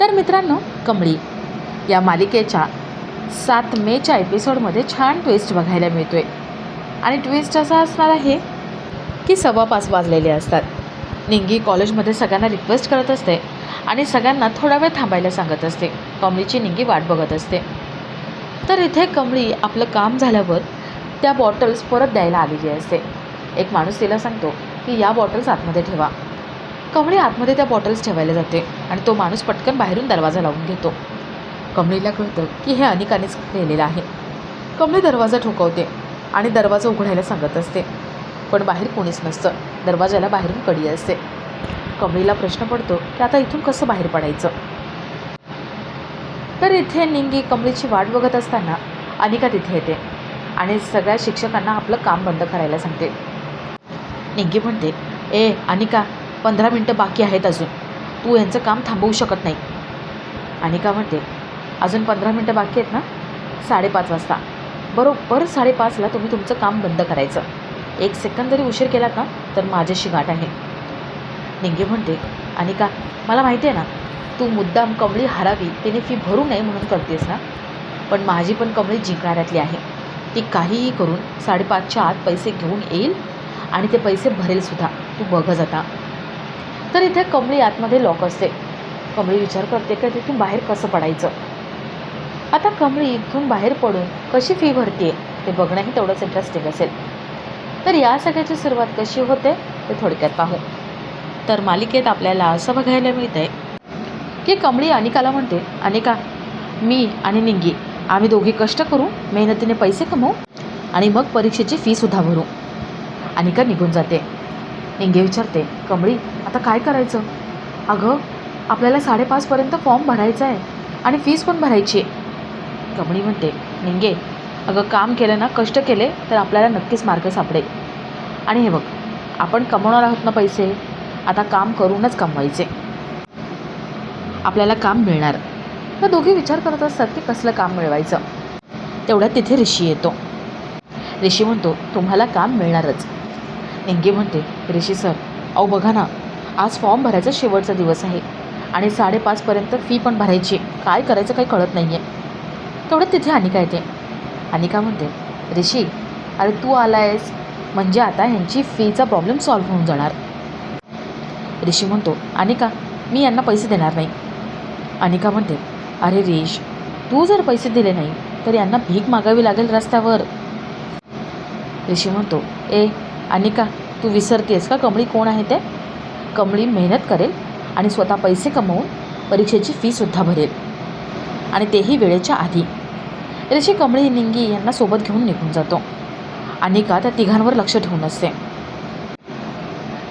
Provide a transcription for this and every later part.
तर मित्रांनो, कमळी या मालिकेच्या 7 मेच्या एपिसोडमध्ये छान ट्विस्ट बघायला मिळतोय. आणि ट्विस्ट असा असणार आहे की 5:15 वाजलेले असतात. निंगी कॉलेजमध्ये सगळ्यांना रिक्वेस्ट करत असते आणि सगळ्यांना थोडा वेळ थांबायला सांगत असते. कमळीची निंगी वाट बघत असते. तर इथे कमळी आपलं काम झाल्यावर त्या बॉटल्स परत द्यायला आलेली असते. एक माणूस तिला सांगतो की या बॉटल्स आतमध्ये ठेवा. कमळी आतमध्ये त्या बॉटल्स ठेवायला जाते आणि तो माणूस पटकन बाहेरून दरवाजा लावून घेतो. कमळीला कळतं की हे अनिकानेच केलेलं आहे. कमळी दरवाजा ठोकवते आणि दरवाजा उघडायला सांगत असते, पण बाहेर कोणीच नसतं. दरवाजाला बाहेरून कडी असते. कमळीला प्रश्न पडतो की आता इथून कसं बाहेर पडायचं. तर इथे निंगी कमळीची वाट बघत असताना अनिका तिथे येते आणि सगळ्या शिक्षकांना आपलं काम बंद करायला सांगते. निंगी म्हणते, ए अनिका, 15 मिनटं बाकी आहेत अजून, तू यांचं काम थांबवू शकत नाही. अनिका म्हणते, अजून 15 मिनटं बाकी आहेत ना? 5:30 वाजता बरोबर 5:30ला तुम्ही तुमचं काम बंद करायचं. 1 सेकंद जरी उशीर केलात ना तर माझ्याशी गाठ आहे. निंगी म्हणते, अनिका, मला माहिती आहे ना तू मुद्दाम कमळी हरावी, तिने फी भरू नये म्हणून करतेस ना, पण माझी पण कमळी जिंकणाऱ्यातली आहे. ती काहीही करून 5:30च्या आत पैसे घेऊन येईल आणि ते पैसे भरेलसुद्धा. तू बघच आता. तर इथे कमळी आतमध्ये लॉक असते. कमळी विचार करते की तिथून बाहेर कसं पडायचं. आता कमळी इथून बाहेर पडून कशी फी भरते ते बघणंही तेवढंच इंटरेस्टिंग असेल. तर या सगळ्याची सुरुवात कशी होते ते थोडक्यात पाहू. तर मालिकेत आपल्याला असं बघायला मिळतं आहे की कमळी अनिकाला म्हणते, अनिका, मी आणि निंगी आम्ही दोघी कष्ट करू, मेहनतीने पैसे कमवू आणि मग परीक्षेची फीसुद्धा भरू. अनिका निघून जाते. निंगी विचारते, कमळी आता काय करायचं? अगं, आपल्याला 5:30पर्यंत फॉर्म भरायचा आहे आणि फीस पण भरायची आहे. कमळी म्हणते, निंगे, अगं काम केलं ना, कष्ट केले तर आपल्याला नक्कीच मार्ग सापडेल. आणि हे बघ, आपण कमवणार आहोत ना पैसे, आता काम करूनच कमवायचे. आपल्याला काम मिळणार. तर दोघे विचार करत असतात की कसलं काम मिळवायचं. तेवढ्यात तिथे ऋषी येतो. ऋषी म्हणतो, तुम्हाला काम मिळणारच. निंगी म्हणते, ऋषी सर, अहो बघा ना, आज फॉर्म भरायचा शेवटचा दिवस आहे आणि 5:30पर्यंत फी पण भरायची. काय करायचं काही कळत नाही आहे. तेवढ्यात तिथे अनिका येते. अनिका म्हणते, ऋषी, अरे तू आला आहेस म्हणजे आता ह्यांची फीचा प्रॉब्लेम सॉल्व्ह होऊन जाणार. ऋषी म्हणतो, अनिका, मी यांना पैसे देणार नाही. अनिका म्हणते, अरे ऋष, तू जर पैसे दिले नाही तर यांना भीक मागावी लागेल रस्त्यावर. ऋषी म्हणतो, ए अनिका, तू विसरतेस का कमळी कोण आहे ते? कमळी मेहनत करेल आणि स्वतः पैसे कमवून परीक्षेची फीसुद्धा भरेल आणि तेही वेळेच्या आधी. ऋषी कमळी निंगी यांना सोबत घेऊन निघून जातो. अनिका त्या तिघांवर लक्ष ठेवून असते.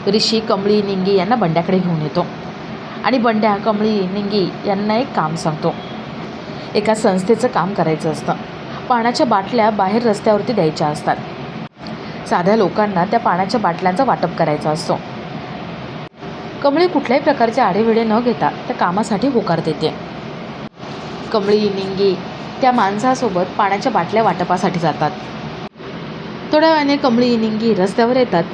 ऋषी कमळी निंगी यांना बंड्याकडे घेऊन येतो आणि बंड्या कमळी निंगी यांना एक काम सांगतो. एका संस्थेचं काम करायचं असतं. पाण्याच्या बाटल्या बाहेर रस्त्यावरती द्यायच्या असतात. साध्या लोकांना त्या पाण्याच्या बाटल्यांचा वाटप करायचा असतो. कमळी कुठल्याही प्रकारचे आडेवेडे न घेता त्या कामासाठी होकार देते. कमळी निंगी त्या माणसासोबत पाण्याच्या बाटल्या वाटपासाठी जातात. थोड्या वेळाने कमळी निंगी रस्त्यावर येतात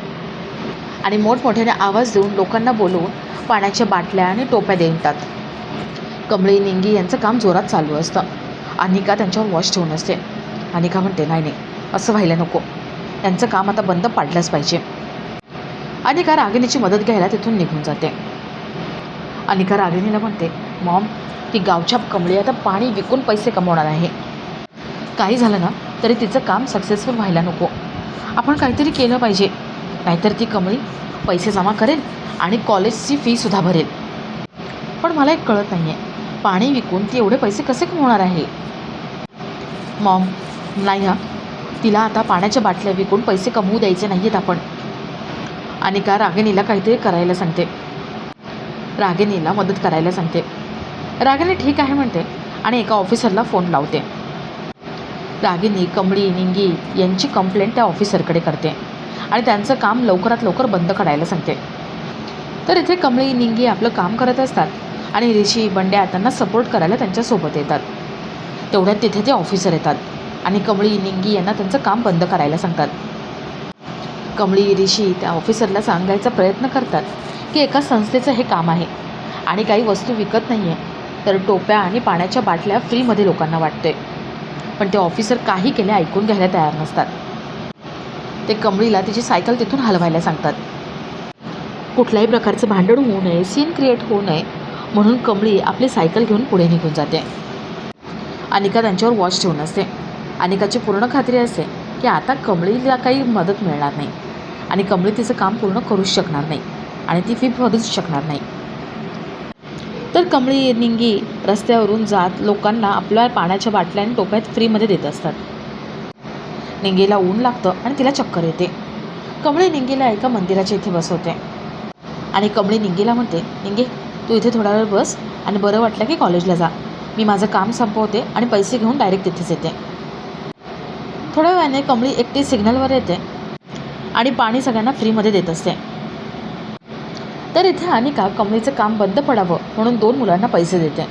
आणि मोठमोठ्याने आवाज देऊन लोकांना बोलवून पाण्याच्या बाटल्या आणि टोप्या देतात. कमळी निंगी यांचं काम जोरात चालू असतं. अनिका त्यांच्यावर वॉच ठेवून असते. अनिका म्हणते, नाही, असं व्हायला नको, यांचं काम आता बंद पाडलंच पाहिजे. अनिका रागिणीची मदत घ्यायला तिथून निघून जाते. अनिका रागिणीला म्हणते, मॉम, ती गावच्या कमळी आता पाणी विकून पैसे कमवणार आहे. काही झालं ना तरी तिचं काम सक्सेसफुल व्हायला नको. आपण काहीतरी केलं पाहिजे, नाहीतर ती कमळी पैसे जमा करेल आणि कॉलेजची फीसुद्धा भरेल. पण मला एक कळत नाही आहे, पाणी विकून ती एवढे पैसे कसे कमवणार आहे? मॉम, नाही, तिला आता पाण्याच्या बाटल्या विकून पैसे कमवू द्यायचे नाही आहेत आपण. अनिका रागिणीला काहीतरी करायला सांगते. रागिणीला मदत करायला सांगते. रागिणी ठीक आहे म्हणते आणि एका ऑफिसरला फोन लावते. रागिणी कमळी निंगी यांची कंप्लेंट त्या ऑफिसरकडे करते आणि त्यांचं काम लवकरात लवकर बंद करायला सांगते. तर इथे कमळी निंगी आपलं काम करत असतात आणि ऋषी बंड्या त्यांना सपोर्ट करायला त्यांच्यासोबत येतात. तेवढ्यात तिथे ते ऑफिसर येतात आणि कमळी निंगी यांना त्यांचं काम बंद करायला सांगतात. कमळी ऋषी त्या ऑफिसरला सांगायचा प्रयत्न करतात की एका संस्थेचं हे काम आहे आणि काही वस्तू विकत नाही आहे, तर टोप्या आणि पाण्याच्या बाटल्या फ्रीमध्ये लोकांना वाटते. पण ते ऑफिसर काही केले ऐकून घ्यायला तयार नसतात. ते कमळीला तिची सायकल तिथून हलवायला सांगतात. कुठल्याही प्रकारचं भांडण होऊ नये, सीन क्रिएट होऊ नये म्हणून कमळी आपली सायकल घेऊन पुढे निघून जाते. अनिका त्यांच्यावर वॉच ठेवून असते. अनिकाची पूर्ण खात्री असते की आता कमळीला काही मदत मिळणार नाही आणि कमळी तिचं काम पूर्ण करूच शकणार नाही आणि ती फी भरूच शकणार नाही. तर कमळी निंगी रस्त्यावरून जात लोकांना आपल्या पाण्याच्या बाटल्या आणि टोप्यात फ्रीमध्ये देत असतात. निंगीला ऊन लागतं आणि तिला चक्कर येते. कमळी निंगीला एका मंदिराच्या इथे बसवते आणि कमळी निंगीला म्हणते, निंगे तू इथे थोडा वेळ बस आणि बरं वाटलं की कॉलेजला जा. मी माझं काम संपवते आणि पैसे घेऊन डायरेक्ट तिथेच येते. थोड्या वेळाने कमळी एकटी सिग्नलवर येते आणि पाणी सगळ्यांना फ्रीमध्ये देत असते. तर इथे अनिका कमळीचं काम बंद पडावं म्हणून 2 मुलांना पैसे देते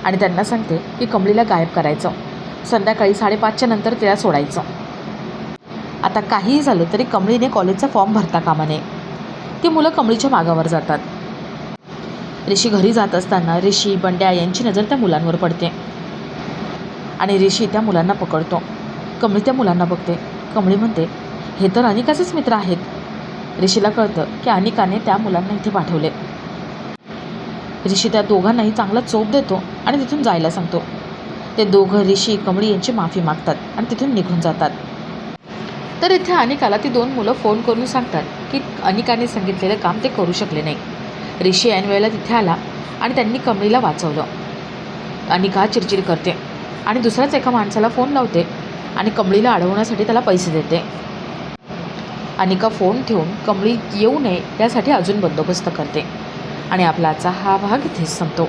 आणि त्यांना सांगते की कमळीला गायब करायचं, संध्याकाळी 5:30च्या नंतर तिला सोडायचं. आता काहीही झालं तरी कमळीने कॉलेजचा फॉर्म भरता कामा नये. ती मुलं कमळीच्या मागावर जातात. ऋषी घरी जात असताना ऋषी, बंड्या यांची नजर त्या मुलांवर पडते आणि ऋषी त्या मुलांना पकडतो. कमळी त्या मुलांना बघते. कमळी म्हणते, हे तर अनिकाचेच मित्र आहेत. ऋषीला कळतं की अनिकाने त्या मुलांना इथे पाठवले. ऋषी त्या दोघांनाही चांगला चोप देतो आणि तिथून जायला सांगतो. ते दोघं ऋषी, कमळी यांची माफी मागतात आणि तिथून निघून जातात. तर इथे अनिकाला ती 2 मुलं फोन करून सांगतात की अनिकाने सांगितलेलं काम ते करू शकले नाही. ऋषी ऐन वेळेला तिथे आला आणि त्यांनी कमळीला वाचवलं. अनिका चिडचिड करते आणि दुसऱ्याच एका माणसाला फोन लावते आणि कमळीला अडवण्यासाठी त्याला पैसे देते. अनिका फोन ठेवून कमळी येऊ नये यासाठी अजून बंदोबस्त करते आणि आपला आजचा हा भाग इथेच संपतो.